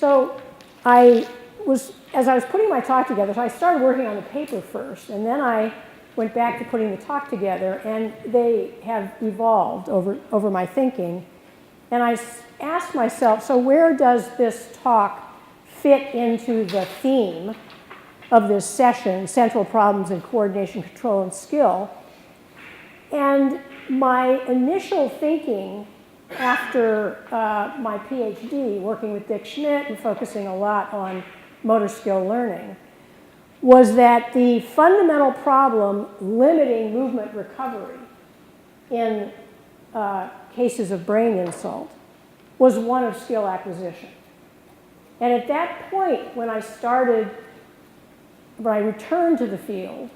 So as I was putting my talk together, so I started working on the paper first, and then I went back to putting the talk together, and they have evolved over my thinking. And I asked myself, so where does this talk fit into the theme of this session, central problems in coordination, control, and skill? And my initial thinking after my PhD, working with Dick Schmidt and focusing a lot on motor skill learning, was that the fundamental problem limiting movement recovery in cases of brain insult was one of skill acquisition. And at that point, when I returned to the field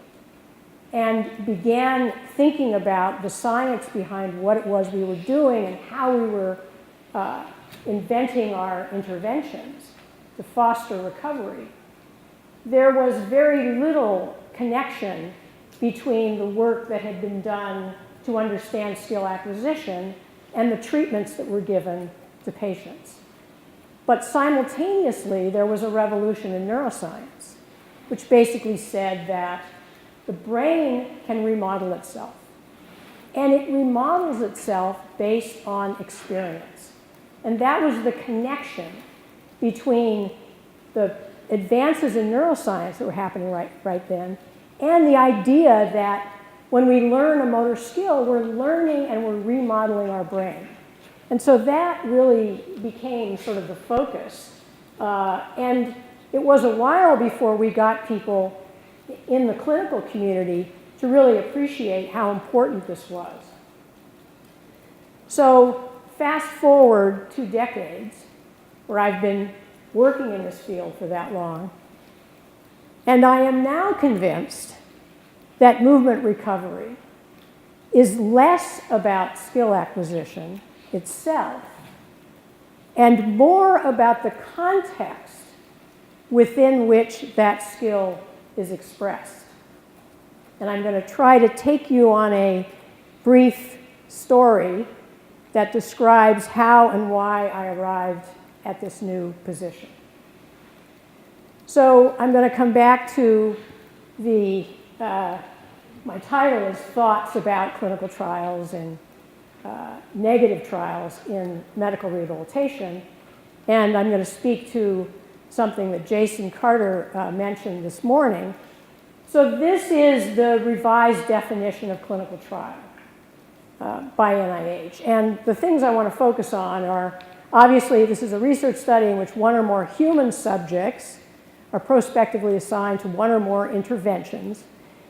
and began thinking about the science behind what it was we were doing and how we were inventing our interventions to foster recovery, there was very little connection between the work that had been done to understand skill acquisition and the treatments that were given to patients. But simultaneously, there was a revolution in neuroscience, which basically said that the brain can remodel itself. And it remodels itself based on experience. And that was the connection between the advances in neuroscience that were happening right then and the idea that when we learn a motor skill, we're learning and we're remodeling our brain. And so that really became sort of the focus. And it was a while before we got people in the clinical community to really appreciate how important this was. So fast forward 2 decades, where I've been working in this field for that long, and I am now convinced that movement recovery is less about skill acquisition itself and more about the context within which that skill is expressed. And I'm going to try to take you on a brief story that describes how and why I arrived at this new position. So I'm going to come back to the, my title is Thoughts About Clinical Trials and Negative Trials in Medical Rehabilitation. And I'm going to speak to something that Jason Carter mentioned this morning. So this is the revised definition of clinical trial by NIH. And the things I want to focus on are, obviously, this is a research study in which one or more human subjects are prospectively assigned to one or more interventions,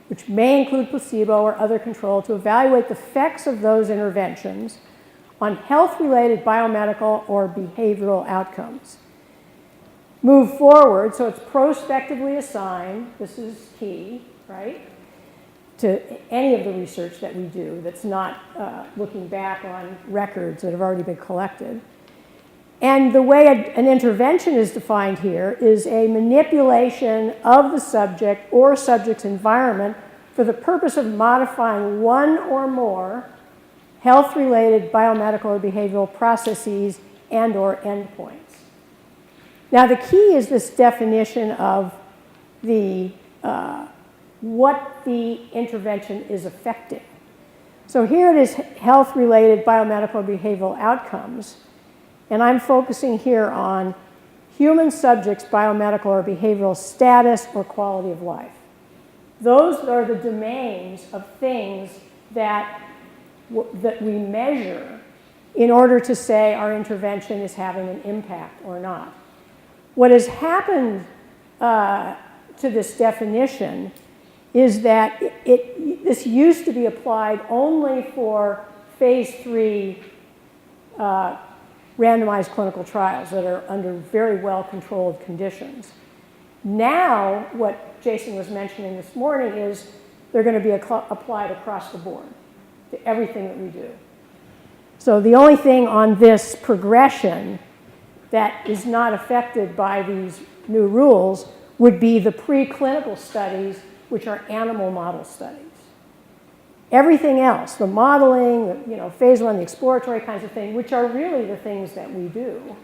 which may include placebo or other control, to evaluate the effects of those interventions on health-related biomedical or behavioral outcomes. Move forward, so it's prospectively assigned, this is key, right, to any of the research that we do that's not looking back on records that have already been collected. And the way an intervention is defined here is a manipulation of the subject or subject's environment for the purpose of modifying one or more health-related biomedical or behavioral processes and or endpoints. Now, the key is this definition of the, what the intervention is affecting. So here it is health-related biomedical or behavioral outcomes. And I'm focusing here on human subjects' biomedical or behavioral status or quality of life. Those are the domains of things that we measure in order to say our intervention is having an impact or not. What has happened to this definition is that this used to be applied only for phase 3 randomized clinical trials that are under very well-controlled conditions. Now, what Jason was mentioning this morning is they're going to be applied across the board to everything that we do. So the only thing on this progression that is not affected by these new rules would be the preclinical studies, which are animal model studies. Everything else, the modeling, phase 1, the exploratory kinds of things, which are really the things that we do,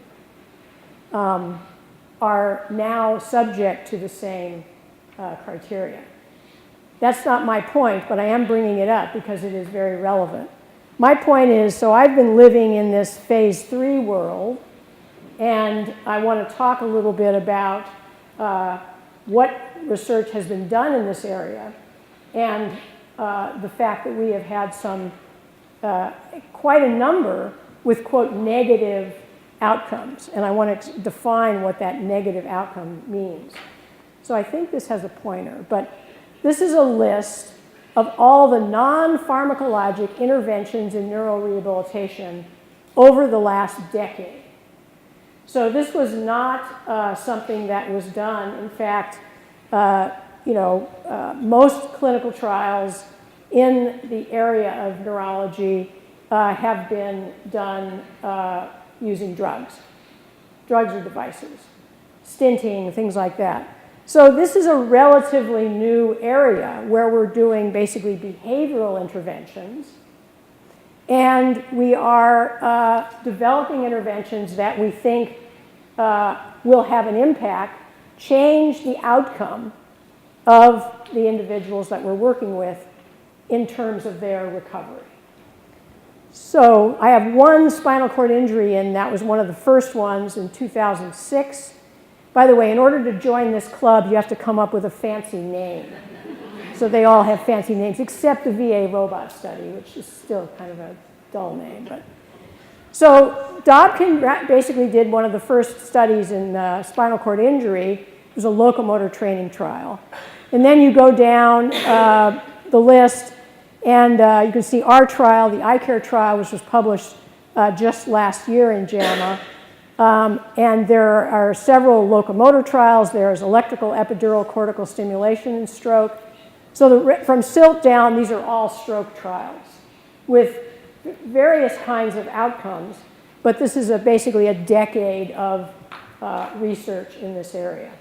are now subject to the same criteria. That's not my point, but I am bringing it up because it is very relevant. My point is, so I've been living in this phase 3 world, and I want to talk a little bit about what research has been done in this area and the fact that we have had some, quite a number with, quote, negative outcomes. And I want to define what that negative outcome means. So I think this has a pointer, but this is a list of all the non-pharmacologic interventions in neurorehabilitation over the last decade. So this was not something that was done. In fact, most clinical trials in the area of neurology have been done using drugs or devices, stenting, things like that. So this is a relatively new area where we're doing basically behavioral interventions. And we are developing interventions that we think will have an impact, change the outcome of the individuals that we're working with in terms of their recovery. So I have one spinal cord injury, and that was one of the first ones in 2006. By the way, in order to join this club, you have to come up with a fancy name. So they all have fancy names, except the VA robot study, which is still kind of a dull name. But so Dobkin basically did one of the first studies in spinal cord injury. It was a locomotor training trial. And then you go down the list, and you can see our trial, the iCare trial, which was published just last year in JAMA. And there are several locomotor trials. There's electrical epidural cortical stimulation in stroke. So from SILT down, these are all stroke trials with various kinds of outcomes. But this is basically a decade of research in this area.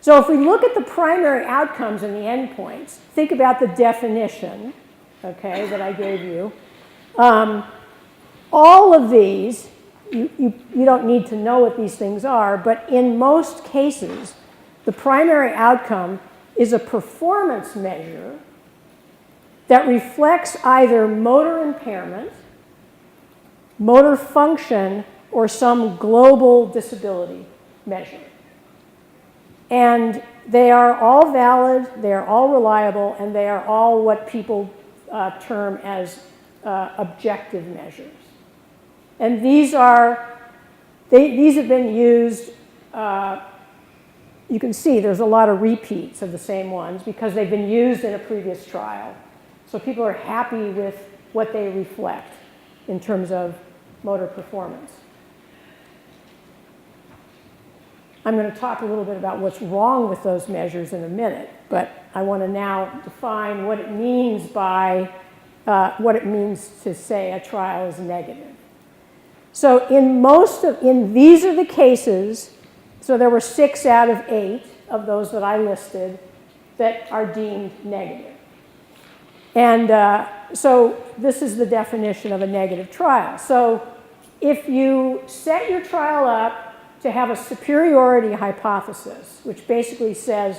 So if we look at the primary outcomes and the endpoints, think about the definition, okay, that I gave you. All of these, you don't need to know what these things are, but in most cases, the primary outcome is a performance measure that reflects either motor impairment, motor function, or some global disability measure. And they are all valid, they are all reliable, and they are all what people term as objective measures. And these have been used, you can see there's a lot of repeats of the same ones because they've been used in a previous trial. So people are happy with what they reflect in terms of motor performance. I'm going to talk a little bit about what's wrong with those measures in a minute, but I want to now define what it means by what it means to say a trial is negative. So these are the cases, so there were 6 out of 8 of those that I listed that are deemed negative. And so this is the definition of a negative trial. So if you set your trial up to have a superiority hypothesis, which basically says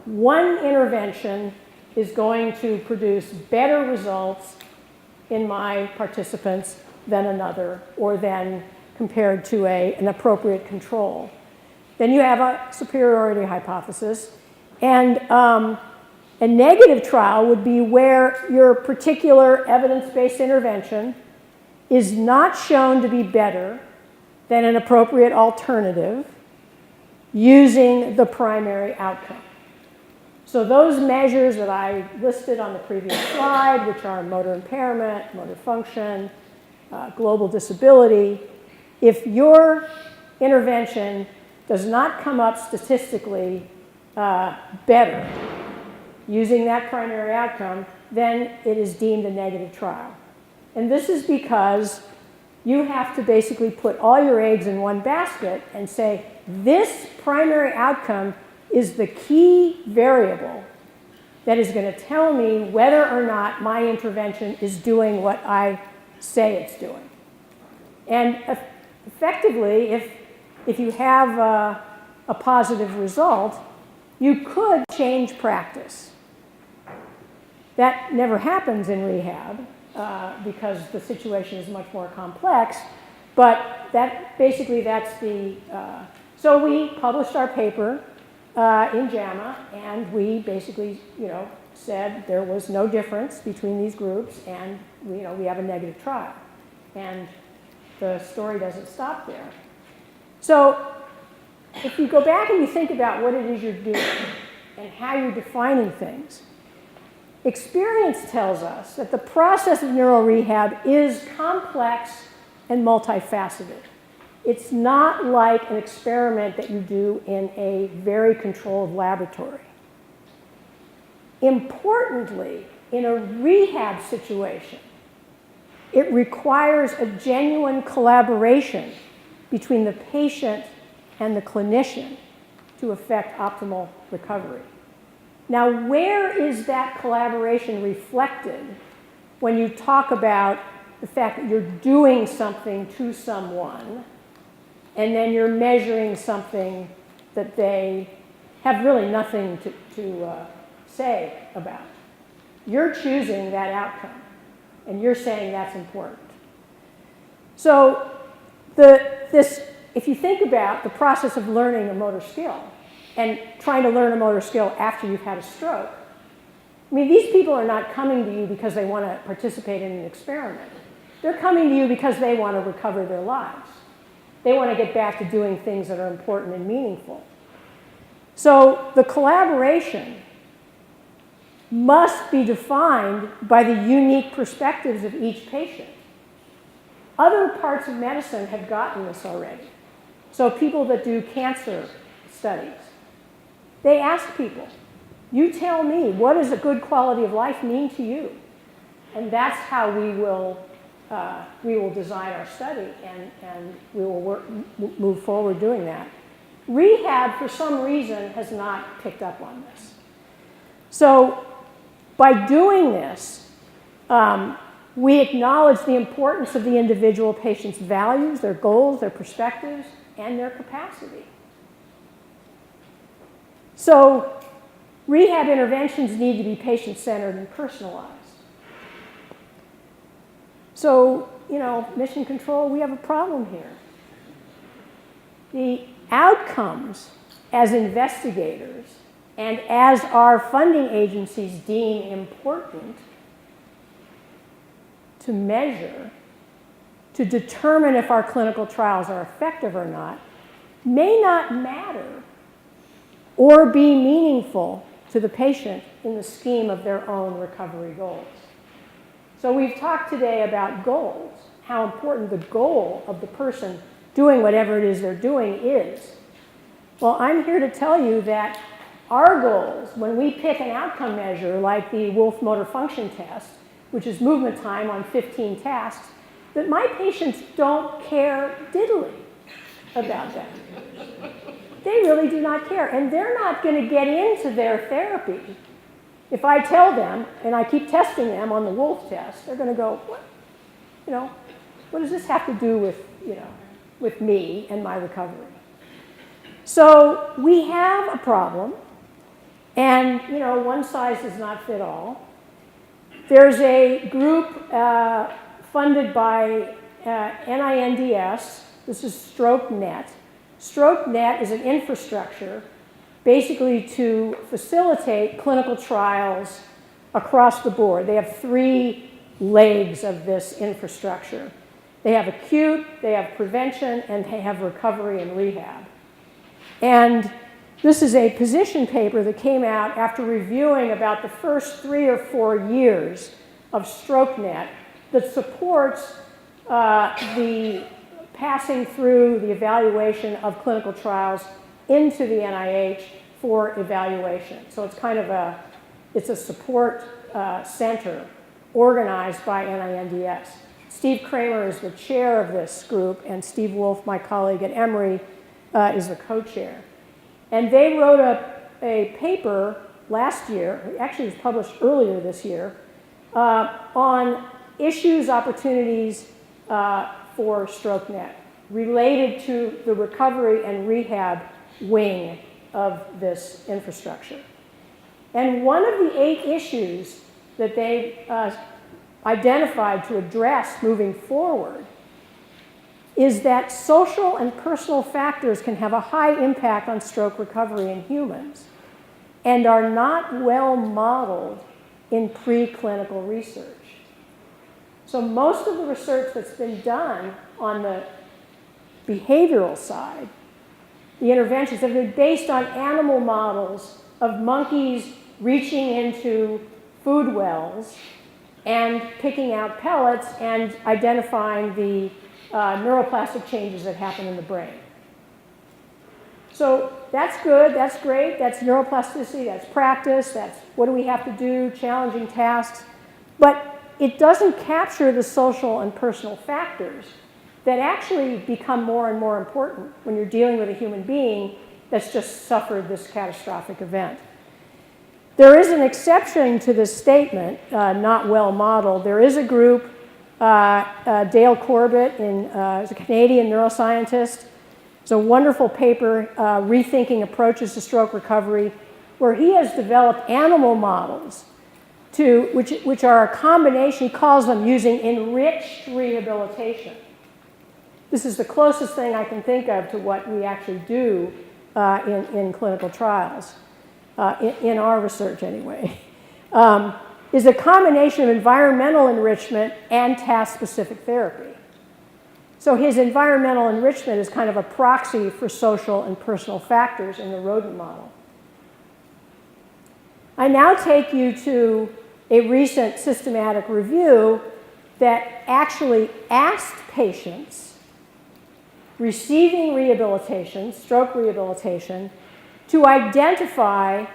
one intervention is going to produce better results in my participants than another, or than compared to an appropriate control, then you have a superiority hypothesis. And a negative trial would be where your particular evidence-based intervention is not shown to be better than an appropriate alternative using the primary outcome. So those measures that I listed on the previous slide, which are motor impairment, motor function, global disability, if your intervention does not come up statistically better using that primary outcome, then it is deemed a negative trial. And this is because you have to basically put all your eggs in one basket and say, this primary outcome is the key variable that is going to tell me whether or not my intervention is doing what I say it's doing. And effectively, if if you have a positive result, you could change practice. That never happens in rehab because the situation is much more complex, but basically that's the, so we published our paper in JAMA, and we basically, said there was no difference between these groups, and we have a negative trial. And the story doesn't stop there. So if you go back and you think about what it is you're doing and how you're defining things, experience tells us that the process of neurorehab is complex and multifaceted. It's not like an experiment that you do in a very controlled laboratory. Importantly, in a rehab situation, it requires a genuine collaboration between the patient and the clinician to affect optimal recovery. Now, where is that collaboration reflected when you talk about the fact that you're doing something to someone and then you're measuring something that they have really nothing to say about? You're choosing that outcome, and you're saying that's important. So if you think about the process of learning a motor skill and trying to learn a motor skill after you've had a stroke, I mean, these people are not coming to you because they want to participate in an experiment. They're coming to you because they want to recover their lives. They want to get back to doing things that are important and meaningful. So the collaboration must be defined by the unique perspectives of each patient. Other parts of medicine have gotten this already. So people that do cancer studies, they ask people, you tell me, what does a good quality of life mean to you? And that's how we will design our study, and we will move forward doing that. Rehab, for some reason, has not picked up on this. So by doing this, we acknowledge the importance of the individual patient's values, their goals, their perspectives, and their capacity. So rehab interventions need to be patient-centered and personalized. So, mission control, we have a problem here. The outcomes as investigators and as our funding agencies deem important to measure, to determine if our clinical trials are effective or not, may not matter or be meaningful to the patient in the scheme of their own recovery goals. So we've talked today about goals, how important the goal of the person doing whatever it is they're doing is. Well, I'm here to tell you that our goals, when we pick an outcome measure like the Wolf Motor Function Test, which is movement time on 15 tasks, that my patients don't care diddly about that. They really do not care, and they're not going to get into their therapy. If I tell them, and I keep testing them on the Wolf test, they're going to go, what does this have to do with me and my recovery? So we have a problem, and one size does not fit all. There's a group funded by NINDS. This is StrokeNet. StrokeNet is an infrastructure basically to facilitate clinical trials across the board. They have 3 legs of this infrastructure. They have acute, they have prevention, and they have recovery and rehab. And this is a position paper that came out after reviewing about the first 3 or 4 years of StrokeNet that supports the passing through the evaluation of clinical trials into the NIH for evaluation. So it's kind of a support center organized by NINDS. Steve Kramer is the chair of this group, and Steve Wolf, my colleague at Emory, is the co-chair. And they wrote a paper last year, actually it was published earlier this year, on issues, opportunities for StrokeNet. related to the recovery and rehab wing of this infrastructure. And one of the 8 issues that they identified to address moving forward is that social and personal factors can have a high impact on stroke recovery in humans and are not well modeled in preclinical research. So most of the research that's been done on the behavioral side, the interventions have been based on animal models of monkeys reaching into food wells and picking out pellets and identifying the neuroplastic changes that happen in the brain. So that's good, that's great, that's neuroplasticity, that's practice, that's what do we have to do, challenging tasks, but it doesn't capture the social and personal factors that actually become more and more important when you're dealing with a human being that's just suffered this catastrophic event. There is an exception to this statement, not well modeled. There is a group, Dale Corbett, is a Canadian neuroscientist. It's a wonderful paper, Rethinking Approaches to Stroke Recovery, where he has developed animal models which are a combination, he calls them using enriched rehabilitation. This is the closest thing I can think of to what we actually do in clinical trials, in our research anyway, is a combination of environmental enrichment and task-specific therapy. So his environmental enrichment is kind of a proxy for social and personal factors in the rodent model. I now take you to a recent systematic review that actually asked patients receiving rehabilitation, stroke rehabilitation, to identify,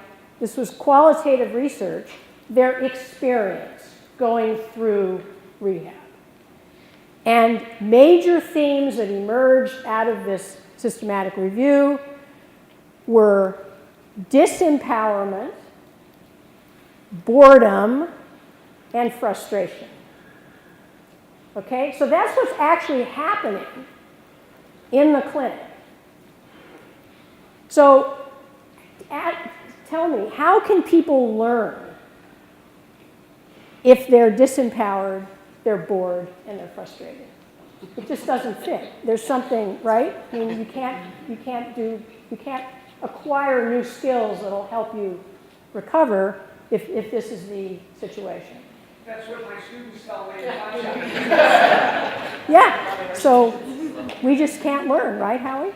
this was qualitative research, their experience going through rehab. And major themes that emerged out of this systematic review were disempowerment, boredom, and frustration. Okay, so that's what's actually happening in the clinic. So tell me, how can people learn if they're disempowered, they're bored, and they're frustrated? It just doesn't fit. There's something, right? I mean, you can't acquire new skills that'll help you recover if this is the situation. That's what my students tell me. Yeah, so we just can't learn, right, Howie?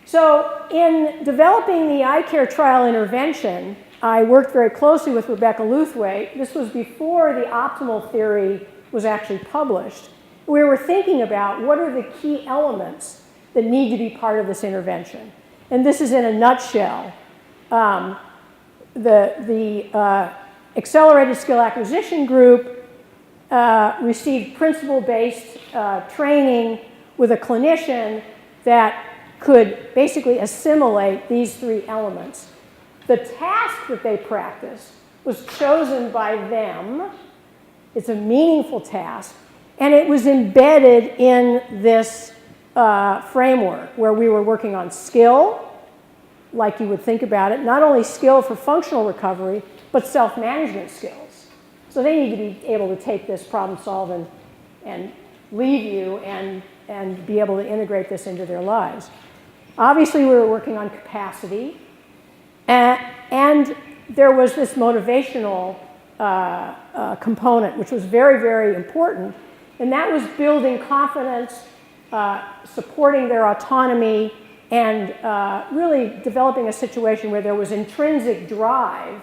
So in developing the eye care trial intervention, I worked very closely with Rebecca Luthwaite. This was before the optimal theory was actually published. We were thinking about what are the key elements that need to be part of this intervention. And this is in a nutshell. The Accelerated Skill Acquisition Group received principle-based training with a clinician that could basically assimilate these 3 elements. The task that they practiced was chosen by them. It's a meaningful task, and it was embedded in this framework where we were working on skill, like you would think about it, not only skill for functional recovery, but self-management skills. So they need to be able to take this problem solve and leave you and be able to integrate this into their lives. Obviously, we were working on capacity, and there was this motivational component, which was very, very important, and that was building confidence, supporting their autonomy, and really developing a situation where there was intrinsic drive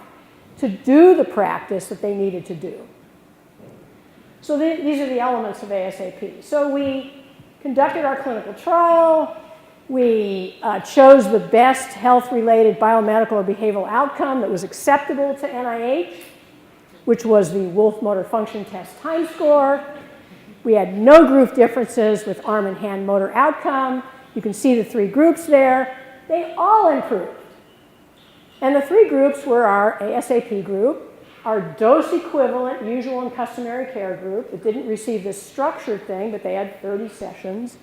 to do the practice that they needed to do. So these are the elements of ASAP. So we conducted our clinical trial. We chose the best health-related biomedical or behavioral outcome that was acceptable to NIH, which was the Wolf Motor Function Test time score. We had no group differences with arm and hand motor outcome. You can see the 3 groups there. They all improved. And the 3 groups were our ASAP group, our dose-equivalent usual and customary care group that didn't receive this structured thing, but they had 30 sessions,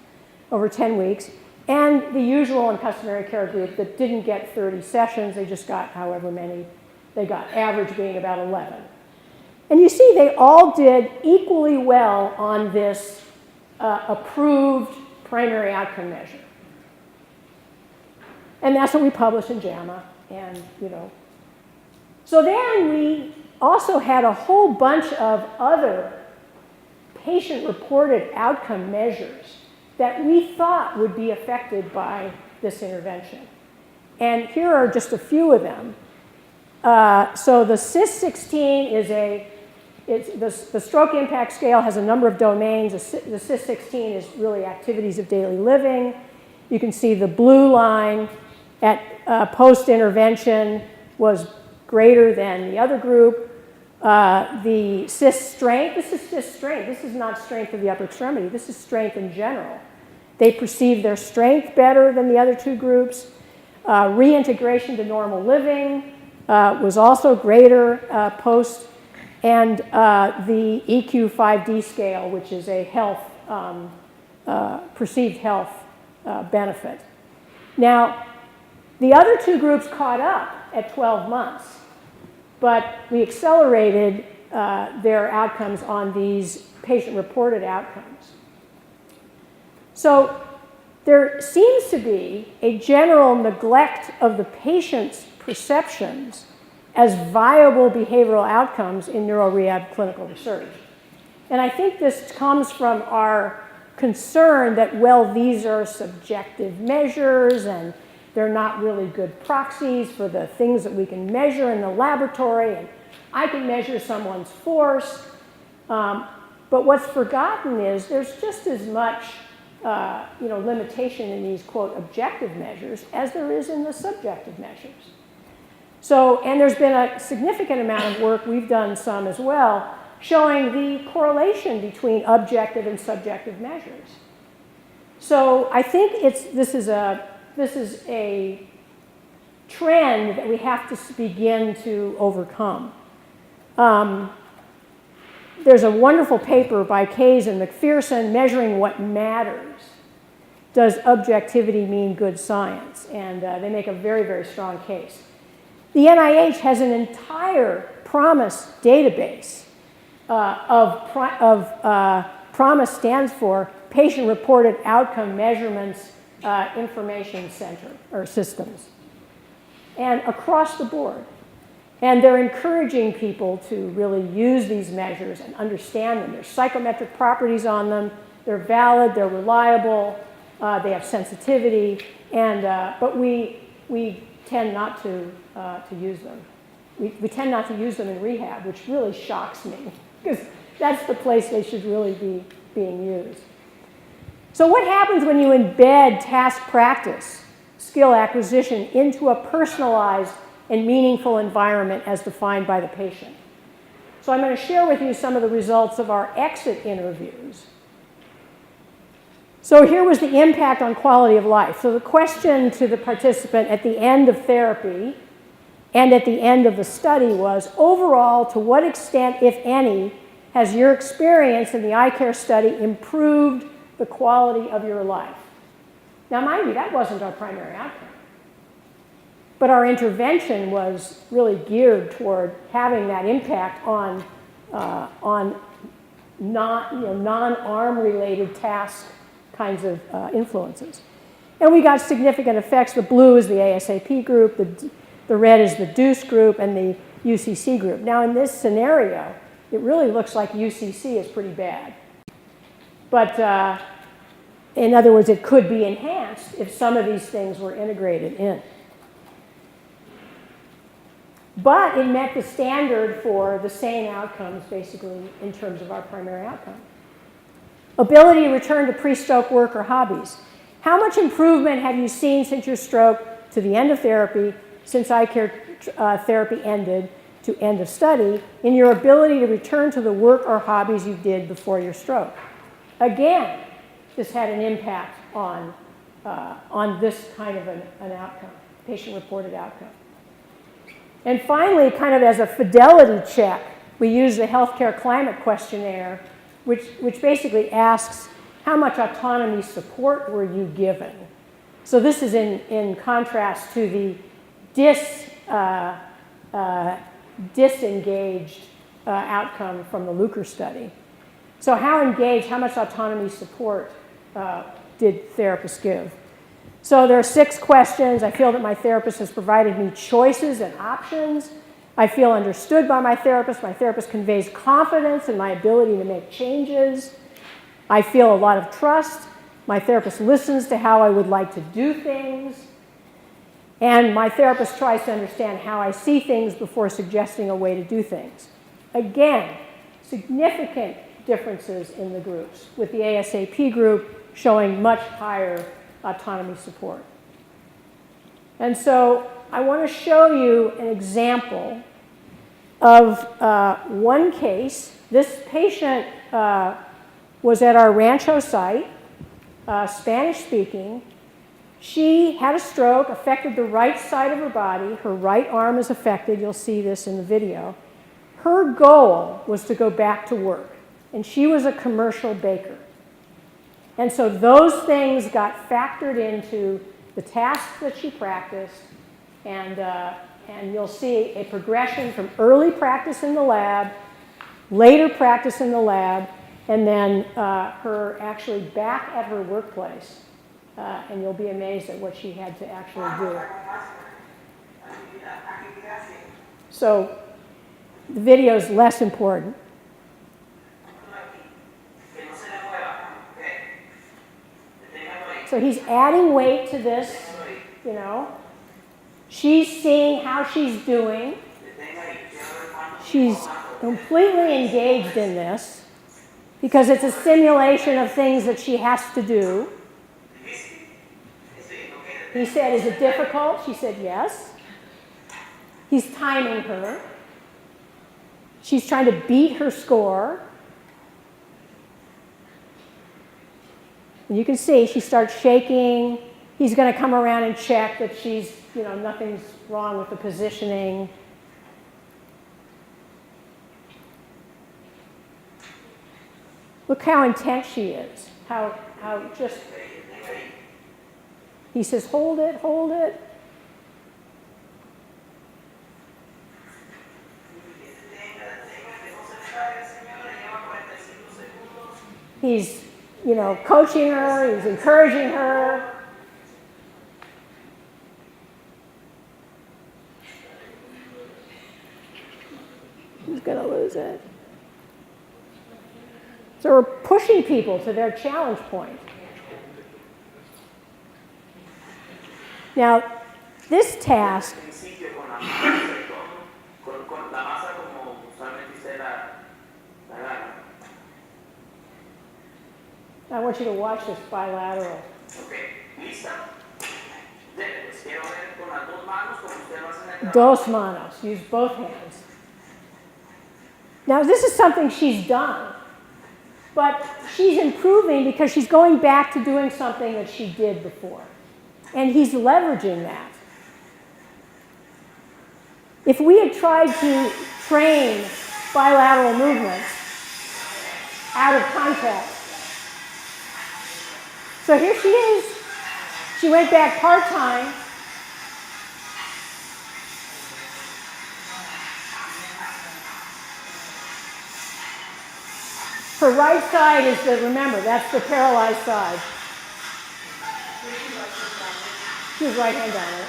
over 10 weeks, and the usual and customary care group that didn't get 30 sessions. They just got however many they got, average being about 11. And you see they all did equally well on this approved primary outcome measure. And that's what we published in JAMA. And, So then we also had a whole bunch of other patient-reported outcome measures that we thought would be affected by this intervention. And here are just a few of them. So the CIS-16 is the stroke impact scale has a number of domains. The CIS-16 is really activities of daily living. You can see the blue line at post-intervention was greater than the other group. The CIS strength, this is CIS strength. This is not strength of the upper extremity. This is strength in general. They perceived their strength better than the other two groups. Reintegration to normal living was also greater post. And the EQ-5D scale, which is a health, perceived health benefit. Now, the other two groups caught up at 12 months, but we accelerated their outcomes on these patient-reported outcomes. So there seems to be a general neglect of the patient's perceptions as viable behavioral outcomes in neurorehab clinical research. And I think this comes from our concern that, well, these are subjective measures and they're not really good proxies for the things that we can measure in the laboratory, and I can measure someone's force. But what's forgotten is there's just as much limitation in these, quote, objective measures as there is in the subjective measures. So, and there's been a significant amount of work, we've done some as well, showing the correlation between objective and subjective measures. So I think this is a trend that we have to begin to overcome. There's a wonderful paper by Kays and McPherson, Measuring What Matters. Does objectivity mean good science? And they make a very, very strong case. The NIH has an entire PROMIS database PROMIS stands for Patient-Reported Outcome Measurements Information Center, or systems, and across the board. And they're encouraging people to really use these measures and understand them. There's psychometric properties on them. They're valid, they're reliable, they have sensitivity, and, but we tend not to use them. We tend not to use them in rehab, which really shocks me, because that's the place they should really be being used. So what happens when you embed task practice, skill acquisition, into a personalized and meaningful environment as defined by the patient? So I'm going to share with you some of the results of our exit interviews. So here was the impact on quality of life. So the question to the participant at the end of therapy and at the end of the study was, overall, to what extent, if any, has your experience in the eye care study improved the quality of your life? Now, mind you, that wasn't our primary outcome. But our intervention was really geared toward having that impact on non-arm related task kinds of influences. And we got significant effects. The blue is the ASAP group, the red is the DEUCE group, and the UCC group. Now, in this scenario, it really looks like UCC is pretty bad. But in other words, it could be enhanced if some of these things were integrated in. But it met the standard for the same outcomes, basically, in terms of our primary outcome. Ability to return to pre-stroke work or hobbies. How much improvement have you seen since your stroke to the end of therapy, since eye care therapy ended to end of study, in your ability to return to the work or hobbies you did before your stroke? Again, this had an impact on this kind of an outcome, patient-reported outcome. And finally, kind of as a fidelity check, we use the healthcare climate questionnaire, which basically asks how much autonomy support were you given? So this is in contrast to the disengaged outcome from the Luker study. So how engaged, how much autonomy support did therapists give? So there are 6 questions. I feel that my therapist has provided me choices and options. I feel understood by my therapist. My therapist conveys confidence in my ability to make changes. I feel a lot of trust. My therapist listens to how I would like to do things. And my therapist tries to understand how I see things before suggesting a way to do things. Again, significant differences in the groups, with the ASAP group showing much higher autonomy support. And so I want to show you an example of one case. This patient was at our Rancho site, Spanish-speaking. She had a stroke, affected the right side of her body. Her right arm is affected. You'll see this in the video. Her goal was to go back to work, and she was a commercial baker. And so those things got factored into the tasks that she practiced, and you'll see a progression from early practice in the lab, later practice in the lab, and then her actually back at her workplace. And you'll be amazed at what she had to actually do. So the video is less important. So he's adding weight to this, you know. She's seeing how she's doing. She's completely engaged in this because it's a simulation of things that she has to do. He said, "Is it difficult?" She said, "Yes." He's timing her. She's trying to beat her score. And you can see she starts shaking. He's going to come around and check that she's, you know, nothing's wrong with the positioning. Look how intense she is. How just... He says, hold it, hold it. He's, you know, coaching her, he's encouraging her. He's going to lose it. So we're pushing people to their challenge point. Now, this task, I want you to watch this bilateral. Dos manos, use both hands. Now, this is something she's done, but she's improving because she's going back to doing something that she did before. And he's leveraging that. If we had tried to train bilateral movements out of context. So here she is. She went back part-time. Her right side is the, remember, that's the paralyzed side. She was right hand on it.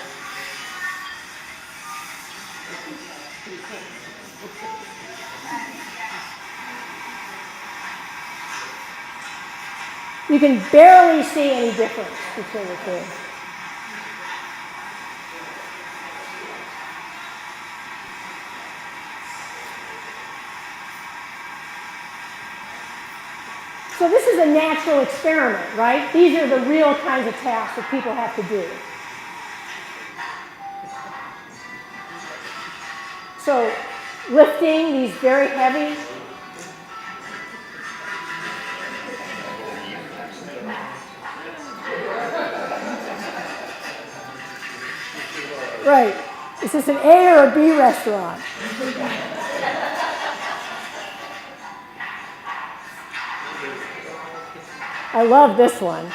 You can barely see any difference between the two. So this is a natural experiment, right? These are the real kinds of tasks that people have to do. So lifting these very heavy. Right. Is this an A or a B restaurant? I love this one.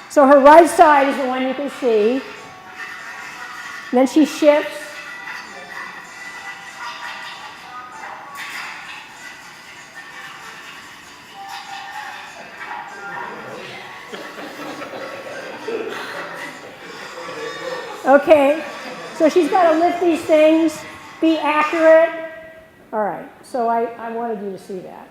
So her right side is the one you can see. And then she shifts. Okay, so she's got to lift these things, be accurate. All right, so I wanted you to see that.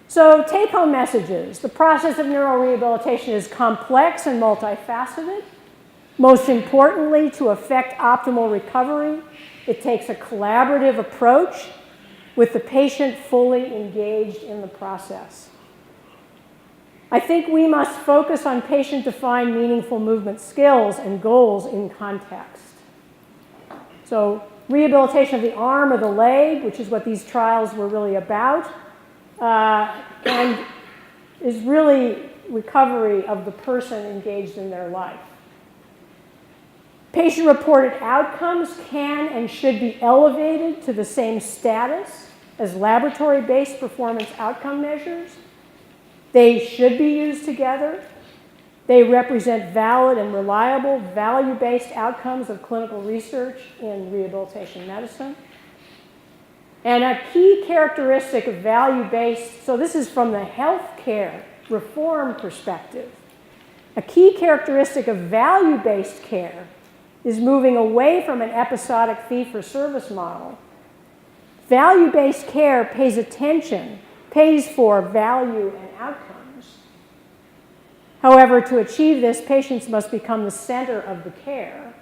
So take-home messages. The process of neurorehabilitation is complex and multifaceted. Most importantly, to effect optimal recovery, it takes a collaborative approach with the patient fully engaged in the process. I think we must focus on patient-defined meaningful movement skills and goals in context. So rehabilitation of the arm or the leg, which is what these trials were really about, and is really recovery of the person engaged in their life. Patient-reported outcomes can and should be elevated to the same status as laboratory-based performance outcome measures. They should be used together. They represent valid and reliable value-based outcomes of clinical research in rehabilitation medicine. And a key characteristic of value-based, so this is from the healthcare reform perspective, a key characteristic of value-based care is moving away from an episodic fee-for-service model. Value-based care pays for value and outcomes. However, to achieve this, patients must become the center of the care.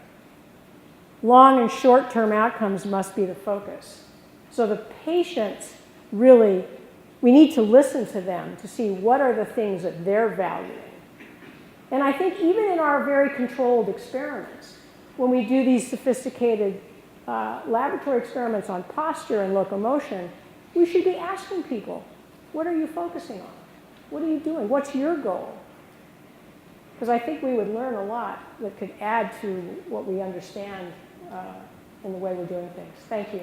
Long and short-term outcomes must be the focus. So the patients really, we need to listen to them to see what are the things that they're valuing. And I think even in our very controlled experiments, when we do these sophisticated laboratory experiments on posture and locomotion, we should be asking people, what are you focusing on? What are you doing? What's your goal? Because I think we would learn a lot that could add to what we understand in the way we're doing things. Thank you.